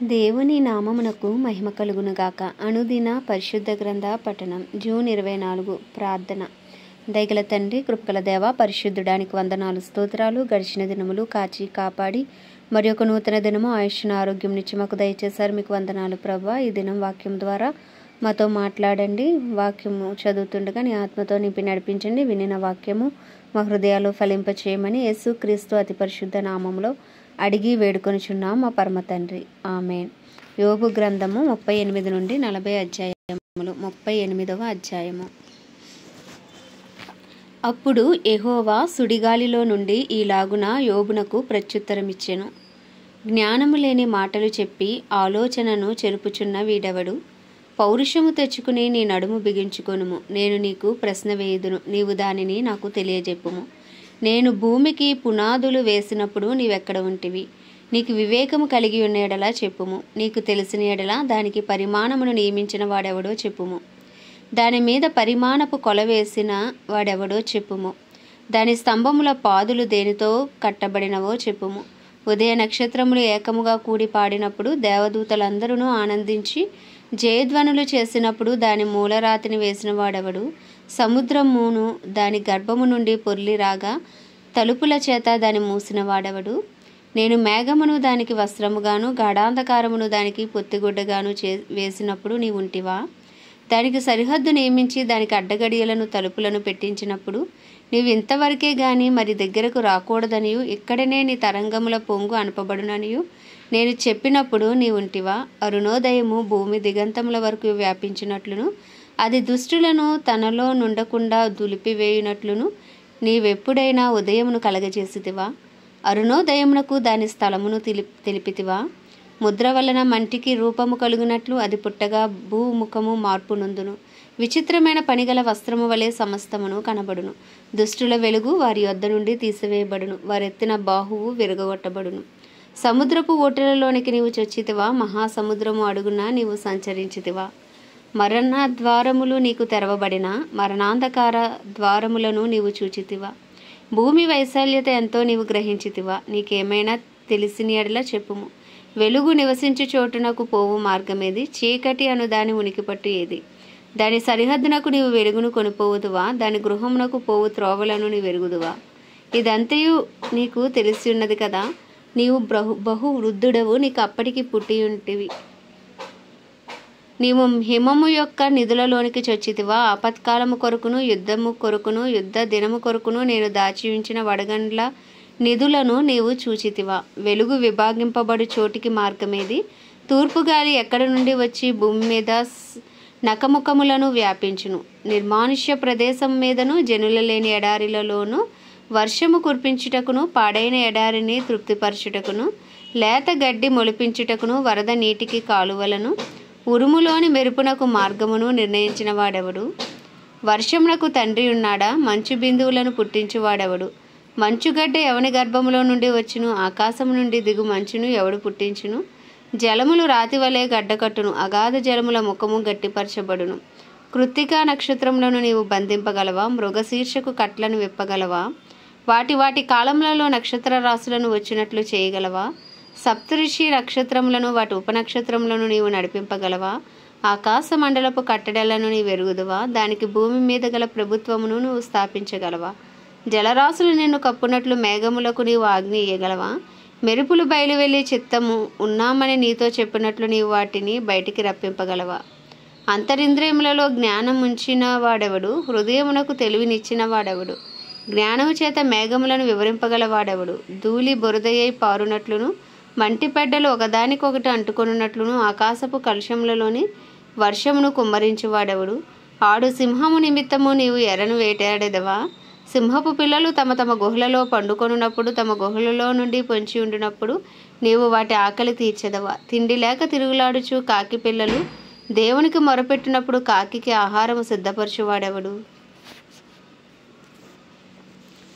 దేవుని నామమునకు మహిమ కలుగునుగాక. అనుదిన పరిశుద్ధ గ్రంథ పఠనం. జూన్ 24. ప్రార్థన. దయగల తండ్రి, కృపగల దేవ, పరిశుద్ధుడానికి వందనాలు, స్తోత్రాలు. గడిచిన దినములు కాచి కాపాడి మరి ఒక నూతన దినము ఆయుష్ను ఆరోగ్యం నుంచి మాకు దయచేశారు. మీకు వందనాలు ప్రభువా. ఈ దినం వాక్యం ద్వారా మాతో మాట్లాడండి. వాక్యము చదువుతుండగా నీ ఆత్మతో నింపి నడిపించండి. వినిన వాక్యము మా హృదయాల్లో ఫలింపచేయమని యేసు క్రీస్తు అతి పరిశుద్ధ నామములో అడిగి వేడుకొనుచున్నాం మా పరమ తండ్రి. ఆమేన్. యోబు గ్రంథము 38 నుండి 40 అధ్యాయములు. 38వ అధ్యాయము. అప్పుడు యెహోవా సుడిగాలిలో నుండి ఈలాగున యోబునకు ప్రత్యుత్తరమిచ్చెను. జ్ఞానము లేని మాటలు చెప్పి ఆలోచనను చెరుపుచున్న వీడెవడు? పౌరుషము తెచ్చుకుని నీ నడుము బిగించుకొనుము. నేను నీకు ప్రశ్న వేయుదును, నీవు దానిని నాకు తెలియజెప్పుము. నేను భూమికి పునాదులు వేసినప్పుడు నీవెక్కడ ఉంటివి? నీకు వివేకము కలిగి ఉన్న ఎడలా చెప్పుము. నీకు తెలిసిన ఎడలా దానికి పరిమాణమును నియమించిన వాడెవడో చెప్పుము. దాని మీద పరిమాణపు కొల వేసిన వాడెవడో చెప్పుము. దాని స్తంభముల పాదులు దేనితో కట్టబడినవో చెప్పుము. ఉదయ నక్షత్రములు ఏకముగా కూడి పాడినప్పుడు దేవదూతలందరూ ఆనందించి జయధ్వనులు చేసినప్పుడు దాని మూలరాతిని వేసిన వాడెవడు? సముద్రమును దాని గర్భము నుండి పొర్లి రాగా తలుపుల చేత దాని మూసిన వాడెవడు? నేను మేఘమును దానికి వస్త్రముగాను గాఢాంధకారమును దానికి పొత్తిగుడ్డగాను వేసినప్పుడు నీవుంటివా? దానికి సరిహద్దు నియమించి దానికి అడ్డగడియలను తలుపులను పెట్టించినప్పుడు నీవు ఇంతవరకే గాని మరి దగ్గరకు రాకూడదనియు ఇక్కడనే నీ తరంగముల పొంగు అనపబడుననియు నేను చెప్పినప్పుడు నీవుంటివా? అరుణోదయము భూమి దిగంతముల వరకు వ్యాపించినట్లును అది దుష్టులను తనలో నుండకుండా దులిపివేయునట్లును నీవెప్పుడైనా ఉదయమును కలగజేసితివా? అరుణోదయమునకు దాని స్థలమును తెలిపితివా? ముద్ర వలన మంటికి రూపము కలుగునట్లు అది పుట్టగా భూముఖము మార్పు నొందును. విచిత్రమైన పనిగల వస్త్రము వలె సమస్తమును కనబడును. దుష్టుల వెలుగు వారి యొద్ద నుండి తీసివేయబడును. వారెత్తిన బాహువు విరగొట్టబడును. సముద్రపు ఓటెలలోనికి నీవు చొచ్చితివా? మహాసముద్రము అడుగున నీవు సంచరించితివా? మరణ ద్వారములు నీకు తెరవబడిన మరణాంధకార ద్వారములను నీవు చూచితివా? భూమి వైశాల్యత ఎంతో నీవు గ్రహించితివా? నీకేమైనా తెలిసిన ఎడల చెప్పుము. వెలుగు నివసించు చోటునకు పోవు మార్గమేది? చీకటి అను దాని ఉనికిపట్టు ఏది? దాని సరిహద్దునకు నీవు వెలుగును కొనిపోవుదువా? దాని గృహమునకు పోవు త్రోవలను నీవు ఎరుగుదువా? ఇదంతయు నీకు తెలిసి ఉన్నది కదా. నీవు బహు వృద్ధుడవు, నీకు అప్పటికి పుట్టి ఉంటివి. నీవు హిమము యొక్క నిధులలోనికి చొచ్చితివా? ఆపత్కాలము కొరకును యుద్ధము కొరకును యుద్ధ దినము కొరకును నేను దాచి ఉంచిన వడగండ్ల నిధులను నీవు చూచితివా? వెలుగు విభాగింపబడు చోటికి మార్గమేది? తూర్పు గాలి ఎక్కడ నుండి వచ్చి భూమి మీద నకముఖములను వ్యాపించును? నిర్మానుష్య ప్రదేశం మీదను జనుల లేని ఎడారిలలోను వర్షము కురిపించుటకును పాడైన ఎడారిని తృప్తిపరచుటకును లేత గడ్డి మొలిపించుటకును వరద నీటికి కాలువలను ఉరుములోని మెరుపునకు మార్గమును నిర్ణయించిన వాడెవడు? వర్షమునకు తండ్రి ఉన్నాడా? మంచు బిందువులను పుట్టించువాడెవడు? మంచుగడ్డ ఎవని గర్భములో నుండి వచ్చును? ఆకాశము నుండి దిగు మంచును ఎవడు పుట్టించును? జలములు రాతి వలె గడ్డకట్టును, అగాధ జలముల ముఖము గట్టిపరచబడును. కృత్తికా నక్షత్రములను నీవు బంధింపగలవా? మృగశీర్షకు కట్లను విప్పగలవా? వాటి కాలములలో నక్షత్ర రాశులను వచ్చినట్లు చేయగలవా? సప్తఋషి నక్షత్రములను వాటి ఉపనక్షత్రములను నీవు నడిపింపగలవా? ఆకాశ మండలపు కట్టడలను నీవు ఎరుగుదువా? దానికి భూమి మీద గల ప్రభుత్వమును నువ్వు స్థాపించగలవా? జలరాశులు నిన్ను కప్పునట్లు మేఘములకు నీవు ఆజ్ఞ ఇయ్యగలవా? మెరుపులు బయలువెళ్ళి చిత్తము ఉన్నామని నీతో చెప్పినట్లు నీవు వాటిని బయటికి రప్పింపగలవా? అంతరింద్రియములలో జ్ఞానం ఉంచిన వాడెవడు? హృదయమునకు తెలివినిచ్చిన వాడెవడు? జ్ఞానము చేత మేఘములను వివరింపగల వాడెవడు? ధూళి బురదయ్యై పారునట్లును మంటిపెడ్డలు ఒకదానికొకటి అంటుకొనున్నట్లును ఆకాశపు కలుషములలోని వర్షమును కుమ్మరించువాడెవడు? ఆడు సింహము నిమిత్తము నీవు ఎర్రను వేటాడెదవా? సింహపు పిల్లలు తమ తమ గుహలలో పండుకొనున్నప్పుడు తమ గుహలలో నుండి పొంచి ఉండినప్పుడు నీవు వాటి ఆకలి తీర్చెదవా? తిండి లేక తిరుగులాడుచు కాకి పిల్లలు దేవునికి మొరపెట్టినప్పుడు కాకికి ఆహారము సిద్ధపరచువాడెవడు?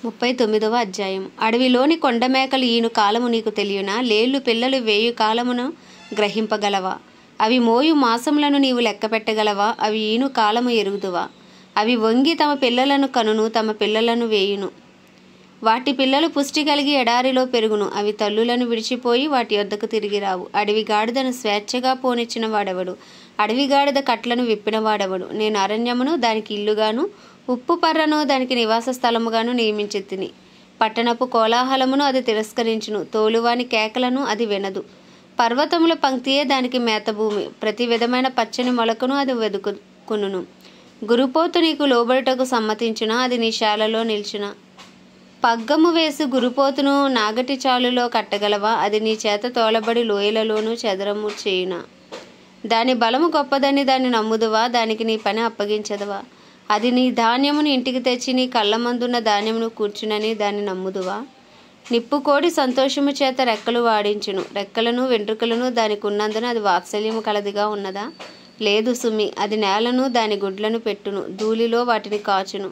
39వ అధ్యాయం. అడవిలోని కొండమేకలు ఈను కాలము నీకు తెలియనా? లేళ్ళు పిల్లలు వేయు కాలమును గ్రహింపగలవా? అవి మోయు మాసములను నీవు లెక్క పెట్టగలవా? అవి ఈను కాలము ఎరుగుదువా? అవి వంగి తమ పిల్లలను కనును, తమ పిల్లలను వేయును. వాటి పిల్లలు పుష్టి కలిగి ఎడారిలో పెరుగును. అవి తల్లులను విడిచిపోయి వాటి యొద్దకు తిరిగి రావు. అడవి గాడిదను స్వేచ్ఛగా పోనిచ్చిన వాడెవడు? అడవి గాడిద కట్లను విప్పిన వాడెవడు? నేను అరణ్యమును దానికి ఇల్లుగాను, ఉప్పు పర్రను దానికి నివాస స్థలముగాను నియమించి తిని. పట్టణపు కోలాహలమును అది తిరస్కరించును, తోలువాని కేకలను అది వినదు. పర్వతముల పంక్తియే దానికి మేతభూమి, ప్రతి విధమైన పచ్చని మొలకను అది వెదుకును. గురుపోతు నీకు లోబడుటకు సమ్మతించునా? అది నీ శాలలో నిల్చునా? పగ్గము వేసి గురుపోతును నాగటి చాలులో కట్టగలవా? అది నీ చేత తోలబడి లోయలలోనూ చెదరము చేయునా? దాని బలము గొప్పదని దాన్ని నమ్ముదువా? దానికి నీ పని అప్పగించదవా? అది నీ ధాన్యమును ఇంటికి తెచ్చి నీ కళ్ళ మందున్న ధాన్యమును కూర్చునని దాన్ని నమ్ముదువా? నిప్పుకోడి సంతోషము చేత రెక్కలు వాడించును, రెక్కలను వెంట్రుకలను దానికి ఉన్నందున అది వాత్సల్యము కలదిగా ఉన్నదా? లేదు సుమి. అది నేలను దాని గుడ్లను పెట్టును, ధూళిలో వాటిని కాచును.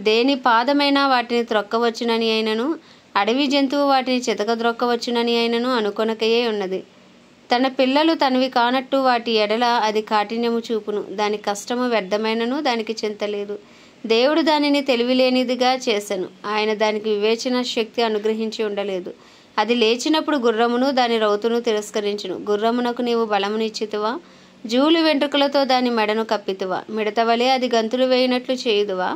దేని పాదమైనా వాటిని త్రొక్కవచ్చునని అయినను, అడవి జంతువు వాటిని చితకద్రొక్కవచ్చునని అయినను అనుకొనకయే ఉన్నది. తన పిల్లలు తనవి కానట్టు వాటి ఎడల అది కాఠిన్యము చూపును. దాని కష్టము వ్యర్థమైనను దానికి చింతలేదు. దేవుడు దానిని తెలివిలేనిదిగా చేసెను, ఆయన దానికి వివేచన శక్తి అనుగ్రహించి ఉండలేదు. అది లేచినప్పుడు గుర్రమును దాని రౌతును తిరస్కరించును. గుర్రమునకు నీవు బలమునిచ్చితివా? జూలు వెంట్రుకలతో దాని మెడను కప్పితివా? మిడతవలే అది గంతులు వేయినట్లు చేయుదువా?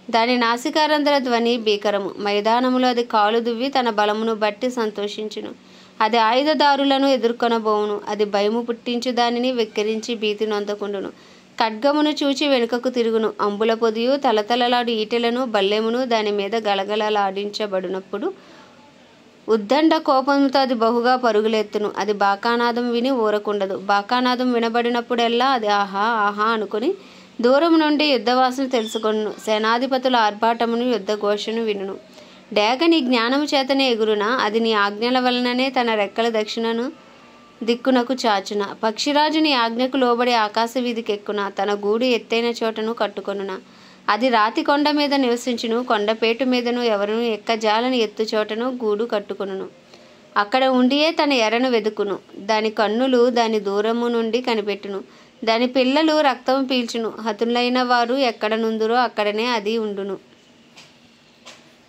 దాని నాసికారంధ్ర ధ్వని భీకరము. మైదానములో అది కాలు దువ్వి తన బలమును బట్టి సంతోషించును. అది ఆయుధదారులను ఎదుర్కొనబోవును. అది భయము పుట్టించు దానిని వెక్కిరించి భీతి నొందకుండును. ఖడ్గమును చూచి వెనుకకు తిరుగును. అంబుల పొదియు తలతలలాడు ఈటెలను బల్లెమును దాని మీద గలగలలాడించబడినప్పుడు ఉద్దండ కోపంతో అది బహుగా పరుగులెత్తును. అది బాకానాదం విని ఊరకుండదు. బాకానాదం వినబడినప్పుడెల్లా అది ఆహా ఆహా అనుకుని దూరం నుండి యుద్ధవాసన తెలుసుకొనును. సేనాధిపతుల ఆర్భాటమును యుద్ధ ఘోషను వినును. డేగ నీ జ్ఞానము చేతనే ఎగురునా? అది నీ ఆజ్ఞల వలననే తన రెక్కల దక్షిణను దిక్కునకు చాచున. పక్షిరాజు నీ ఆజ్ఞకు లోబడి ఆకాశ వీధికి ఎక్కున, తన గూడు ఎత్తైన చోటను కట్టుకొనున. అది రాతి కొండ మీద నివసించును, కొండపేటు మీదను ఎవరును ఎక్కజాలని ఎత్తు చోటను గూడు కట్టుకొనును. అక్కడ ఉండియే తన ఎరను వెదుకును. దాని కన్నులు దాని దూరము నుండి కనిపెట్టును. దాని పిల్లలు రక్తము పీల్చును. హతులైన వారు ఎక్కడ నుందురో అక్కడనే అది ఉండును.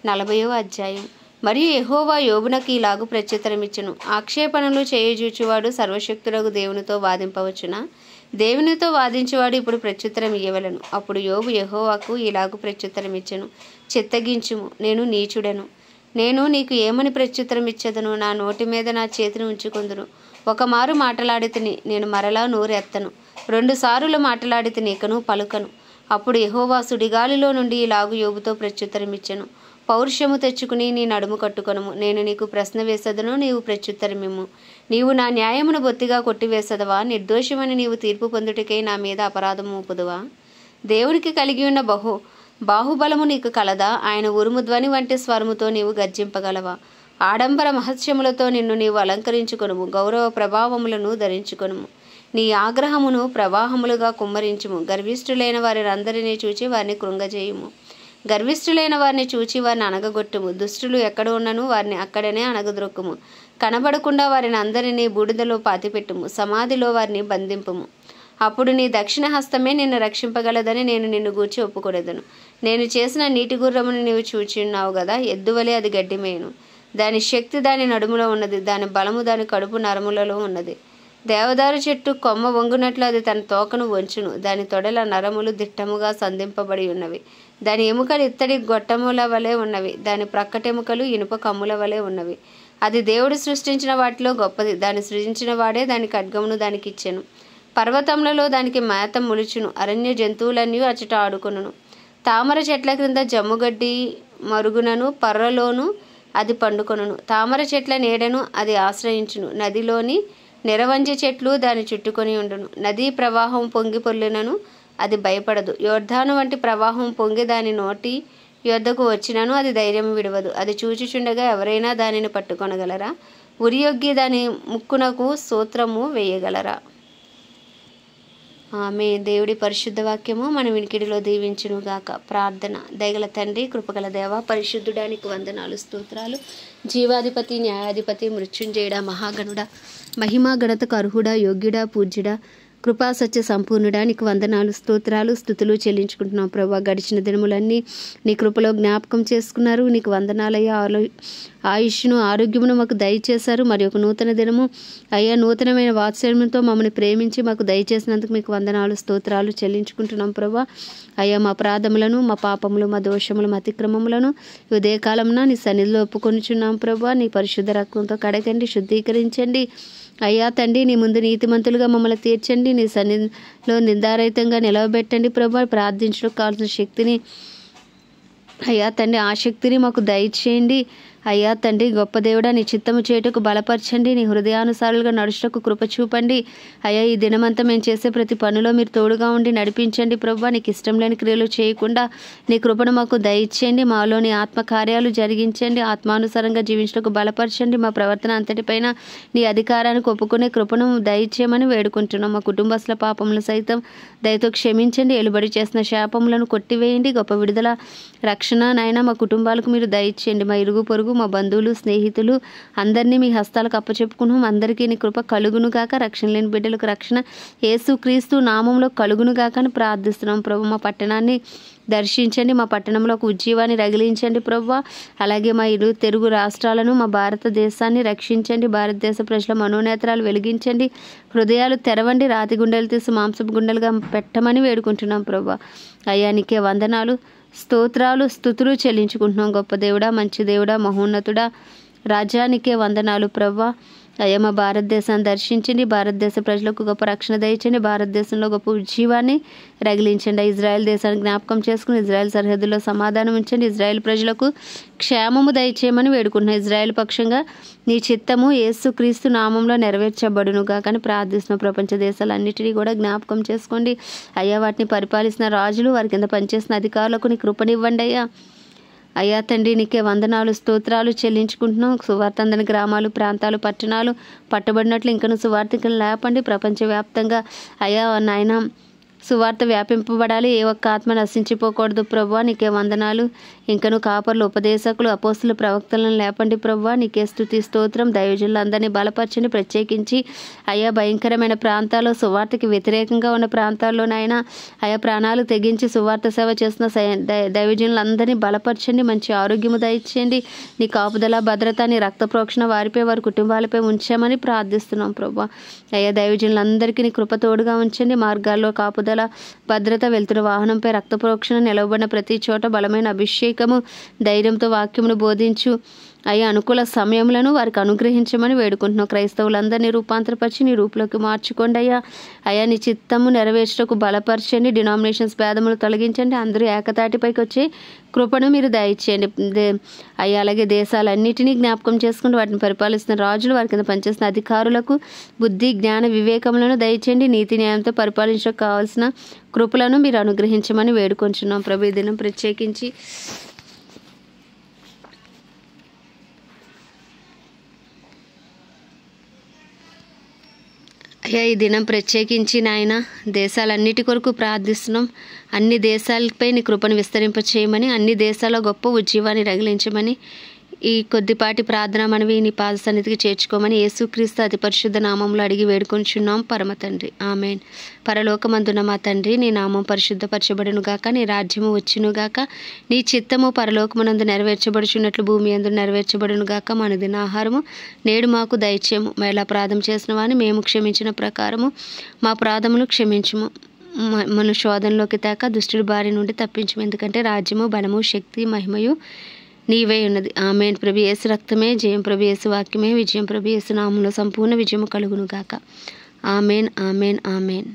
40వ అధ్యాయం. మరియు యెహోవా యోబునకు ఇలాగు ప్రత్యుత్తరమిచ్చును. ఆక్షేపణలు చేయజూచువాడు సర్వశక్తుడగు దేవునితో వాదింపవచ్చునా? దేవునితో వాదించువాడు ఇప్పుడు ప్రత్యుత్తరం ఇయ్యవలెను. అప్పుడు యోబు యెహోవాకు ఇలాగు ప్రత్యుత్తరమిచ్చెను. చిత్తగించుము, నేను నీచుడను. నేను నీకు ఏమని ప్రత్యుత్తరం ఇచ్చెదను? నా నోటి మీద నా చేతిని ఉంచుకొందును. ఒకమారు మాటలాడితిని, నేను మరలా నోరెత్తను. 2 సారులు మాటలాడితిని, ఇకను పలుకను. అప్పుడు యెహోవా సుడిగాలిలో నుండి ఇలాగు యోబుతో ప్రత్యుత్తరమిచ్చెను. పౌరుషము తెచ్చుకుని నీ నడుము కట్టుకొనుము. నేను నీకు ప్రశ్న వేసెదను, నీవు ప్రత్యుత్తరమిమ్ము. నీవు నా న్యాయమును బొత్తిగా కొట్టివేసదవా? నిర్దోషమని నీవు తీర్పు పొందుటకై నా మీద అపరాధము మోపుదువా? దేవునికి కలిగి ఉన్న బాహుబలము నీకు కలదా? ఆయన ఉరుము ధ్వని వంటి స్వరముతో నీవు గర్జింపగలవా? ఆడంబర మహత్యములతో నిన్ను నీవు అలంకరించుకొనుము, గౌరవ ప్రభావములను ధరించుకొనుము. నీ ఆగ్రహమును ప్రవాహములుగా కుమ్మరించుము. గర్విష్ఠులైన వారిని అందరినీ చూచి వారిని కృంగజేయుము. గర్విష్ఠులైన వారిని చూచి వారిని అనగగొట్టుము. దుష్టులు ఎక్కడ ఉన్నను వారిని అక్కడనే అనగద్రొక్కుము. కనబడకుండా వారిని అందరినీ బూడిదలో పాతిపెట్టుము. సమాధిలో వారిని బంధింపుము. అప్పుడు నీ దక్షిణ హస్తమే నిన్ను రక్షింపగలదని నేను నిన్ను గూర్చి ఒప్పుకొనెదను. నేను చేసిన నీటి గుర్రమును నీవు చూచిన్నావు గదా. ఎద్దువలే అది గడ్డిమేయును. దాని శక్తి దాని నడుములో ఉన్నది, దాని బలము దాని కడుపు నరములలో ఉన్నది. దేవదారు చెట్టు కొమ్మ వంగునట్లు అది తన తోకను వంచును. దాని తొడల నరములు దిట్టముగా సంధింపబడి ఉన్నవి. దాని ఎముకలు ఇత్తడి గొట్టముల వలె ఉన్నవి. దాని ప్రక్కటెముకలు ఇనుప కమ్ముల వలె ఉన్నవి. అది దేవుడు సృష్టించిన వాటిలో గొప్పది. దాన్ని సృజించిన వాడే దాని ఖడ్గమును దానికి ఇచ్చెను. పర్వతములలో దానికి మేత ములుచును. అరణ్య జంతువులన్నీ అచట ఆడుకొనును. తామర చెట్ల క్రింద జమ్ముగడ్డి మరుగునను పర్రలోను అది పండుకొనును. తామర చెట్ల నీడను అది ఆశ్రయించును. నదిలోని నిరవంజి చెట్లు దాని చుట్టుకొని ఉండును. నదీ ప్రవాహం పొంగి పొర్లినను అది భయపడదు. యోర్ధాను వంటి ప్రవాహం పొంగి దాని నోటి యొద్దకు వచ్చినను అది ధైర్యం విడవదు. అది చూచుచుండగా ఎవరైనా దానిని పట్టుకొనగలరా? ఉరియొగ్గి దాని ముక్కునకు సూత్రము వేయగలరా? ఆమె దేవుడి పరిశుద్ధ వాక్యము మన వినికిడిలో దీవించునుగాక. ప్రార్థన. దయగల తండ్రి, కృపగల దేవ, పరిశుద్ధుడానికి వందనాలు, స్తోత్రాలు. జీవాధిపతి, న్యాయాధిపతి, మృత్యుంజయుడా, మహాగణుడా, మహిమా గణతకు అర్హుడా, యోగ్యుడా, పూజ్యుడా, కృపా సత్య సంపూర్ణుడా నీకు వందనాలు, స్తోత్రాలు, స్తుతులు చెల్లించుకుంటున్నాం ప్రభా. గడిచిన దినములన్నీ నీ కృపలో జ్ఞాపకం చేసుకున్నారు. నీకు వందనాలయ్యా. ఆయుష్ను, ఆరోగ్యమును మాకు దయచేశారు. మరి ఒక నూతన దినము అయ్యా నూతనమైన వాత్సల్యంతో మమ్మల్ని ప్రేమించి మాకు దయచేసినందుకు మీకు వందనాలు, స్తోత్రాలు చెల్లించుకుంటున్నాం ప్రభా. అయ్యా మా అపరాధములను, మా పాపములు, మా దోషములు, మా అతిక్రమములను ఉదయకాలంన నీ సన్నిధిలో ఒప్పుకొనిచున్నాం ప్రభా. నీ పరిశుద్ధ రక్తంతో కడగండి, శుద్ధీకరించండి అయ్యా తండ్రి. నీ ముందు నీతిమంతులుగా మమ్మల్ని తీర్చండి. నీ సన్నిధిలో నిందారహితంగా నిలవబెట్టండి ప్రభా. ప్రార్థించడానికి కావాల్సిన శక్తిని అయ్యా తండ్రి, ఆ శక్తిని మాకు దయచేయండి అయ్యా తండ్రి. గొప్ప దేవుడా నీ చిత్తము చేయుటకు బలపరచండి. నీ హృదయానుసారులుగా నడుచుటకు కృప చూపండి అయ్యా. ఈ దినమంతా మేము చేసే ప్రతి పనిలో మీరు తోడుగా ఉండి నడిపించండి ప్రభా. నీకు ఇష్టం లేని క్రియలు చేయకుండా నీ కృపను మాకు దయచేయండి. మాలోని ఆత్మకార్యాలు జరిగించండి. ఆత్మానుసారంగా జీవించడానికి బలపరచండి. మా ప్రవర్తన అంతటిపైన నీ అధికారానికి ఒప్పుకునే కృపను దయచేయమని వేడుకుంటున్నాం. మా కుటుంబస్తుల పాపములు సైతం దయతో క్షమించండి. ఎలుబడి చేసిన శాపములను కొట్టివేయండి. గొప్ప విడుదల, రక్షణ నాయన మా కుటుంబాలకు మీరు దయచేయండి. మా ఇరుగు పొరుగు, మా బంధువులు, స్నేహితులు అందరినీ మీ హస్తాలకు అప్పచెప్పుకున్నాం. అందరికీ నీ కృప కలుగును గాక. రక్షణ లేని బిడ్డలకు రక్షణ యేసు క్రీస్తు నామంలో కలుగును గాక అని ప్రార్థిస్తున్నాం ప్రభు. మా పట్టణాన్ని దర్శించండి. మా పట్టణంలో ఒక ఉజ్జీవాన్ని రగిలించండి ప్రభు. అలాగే మా ఇరు తెలుగు రాష్ట్రాలను, మా భారతదేశాన్ని రక్షించండి. భారతదేశ ప్రజల మనోనేత్రాలు వెలిగించండి. హృదయాలు తెరవండి. రాతి గుండెలు తీసి మాంసపు గుండెలుగా పెట్టమని వేడుకుంటున్నాం ప్రభు. అయ్యా నీకే వందనాలు, స్తోత్రాలు, స్తుతులు చెల్లించుకుంటున్నాం. గొప్ప దేవుడా, మంచి దేవుడా, మహోన్నతుడా, రాజ్యానికే వందనాలు ప్రభా. అయ్యా మా భారతదేశాన్ని దర్శించండి. భారతదేశ ప్రజలకు గొప్ప రక్షణ దయచండి. భారతదేశంలో గొప్ప ఉజ్జీవాన్ని రగిలించండి. ఇజ్రాయెల్ దేశాన్ని జ్ఞాపకం చేసుకుని ఇజ్రాయెల్ సరిహద్దుల్లో సమాధానం ఉంచండి. ఇజ్రాయెల్ ప్రజలకు క్షేమము దయచేయమని వేడుకుంటున్నాం. ఇజ్రాయెల్ పక్షంగా నీ చిత్తము యేసు క్రీస్తు నామంలో నెరవేర్చబడునుగా కానీ ప్రార్థిస్తున్న ప్రపంచ దేశాలన్నిటినీ కూడా జ్ఞాపకం చేసుకోండి అయ్యా. వాటిని పరిపాలిస్తున్న రాజులు, వారి కింద పనిచేసిన అధికారులకు నీ కృపనివ్వండి అయ్యా. అయ్యా తండ్రి నీకే వందనాలు, స్తోత్రాలు చెల్లించుకుంటున్నాం. సువార్త అందని గ్రామాలు, ప్రాంతాలు, పట్టణాలు పట్టబడినట్లు ఇంకను సువార్తికలు లేపండి. ప్రపంచవ్యాప్తంగా అయ్యా నాయన సువార్త వ్యాపింపబడాలి. ఏ ఒక్క ఆత్మ నశించిపోకూడదు ప్రభువా. నీకే వందనాలు. ఇంకను కాపర్లు, ఉపదేశకులు, అపోస్తులు, ప్రవక్తలను లేపండి ప్రభువా. నీకే స్తుతి, స్తోత్రం. దైవజనులందరినీ బలపరచండి. ప్రత్యేకించి అయ్యా భయంకరమైన ప్రాంతాల్లో, సువార్తకి వ్యతిరేకంగా ఉన్న ప్రాంతాల్లోనైనా అయా ప్రాణాలు తెగించి సువార్త సేవ చేస్తున్న దైవజనులందరినీ బలపరచండి. మంచి ఆరోగ్యము దయచేయండి. నీ కాపుదల, భద్రత, నీ రక్త ప్రోక్షణ వారిపై, వారి కుటుంబాలపై ఉంచామని ప్రార్థిస్తున్నాం ప్రభువా. అయ్యా దైవజనులందరికీ నీ కృప తోడుగా ఉంచండి. మార్గాల్లో కాపుదల, భద్రత, వెళ్తున్న వాహనంపై రక్త ప్రోక్షణ, నిలవబడిన ప్రతి చోట బలమైన అభిషేకము, ధైర్యంతో వాక్యమును బోధించు అయ్యా అనుకూల సమయములను వారికి అనుగ్రహించమని వేడుకుంటున్నాం. క్రైస్తవులందరినీ రూపాంతరపరిచి నీ రూపులోకి మార్చుకోండి అయ్యా. అయ్యా నీ చిత్తము నెరవేర్చటకు బలపరచండి. డినామినేషన్స్ భేదములు తొలగించండి. అందరూ ఏకతాటిపైకి వచ్చి కృపను మీరు దయచేయండి అయ్యా. అలాగే దేశాలన్నిటినీ జ్ఞాపకం చేసుకుంటూ వాటిని పరిపాలిస్తున్న రాజులు, వారి కింద పనిచేస్తున్న అధికారులకు బుద్ధి, జ్ఞాన, వివేకములను దయచేయండి. నీతి న్యాయంతో పరిపాలించడానికి కావాల్సిన కృపలను మీరు అనుగ్రహించమని వేడుకొంచున్నాం ప్రభు. ఈ దినం ప్రత్యేకించి అయ్యా ఈ దినం ప్రత్యేకించి నాయన దేశాలన్నిటి కొరకు ప్రార్థిస్తున్నాం. అన్ని దేశాలపై నీ కృపను విస్తరింపచేయమని, అన్ని దేశాల్లో గొప్ప ఉజ్జీవాన్ని రగిలించమని, ఈ కొద్దిపాటి ప్రార్థన మనవి నీ పాద సన్నిధికి చేర్చుకోమని యేసుక్రీస్తు అతి పరిశుద్ధ నామంలో అడిగి వేడుకొంచున్నాం పరమ తండ్రి, ఆమెన్. పరలోకమందున మా తండ్రి, నీ నామం పరిశుద్ధపరచబడును గాక, నీ రాజ్యము వచ్చును గాక, నీ చిత్తము పరలోకమునందు నెరవేర్చబడుచున్నట్లు భూమి యందు నెరవేర్చబడును గాక. మన దిన ఆహారము నేడు మాకు దయచేయము. మరలా అపరాధం చేసిన వారిని మేము క్షమించిన ప్రకారము మా అపరాధములు క్షమించుము. మన శోధనలోకి తేక దుష్టుడి బారి నుండి తప్పించము. ఎందుకంటే రాజ్యము, బలము, శక్తి, మహిమయు నీవే ఉన్నది. ఆమెన్. ప్రభు యేసు రక్తమే జయం, ప్రభు యేసు వాక్యమే విజయం, ప్రభు యేసు నామంలో సంపూర్ణ విజయము కలుగును గాక. Amen, amen, amen.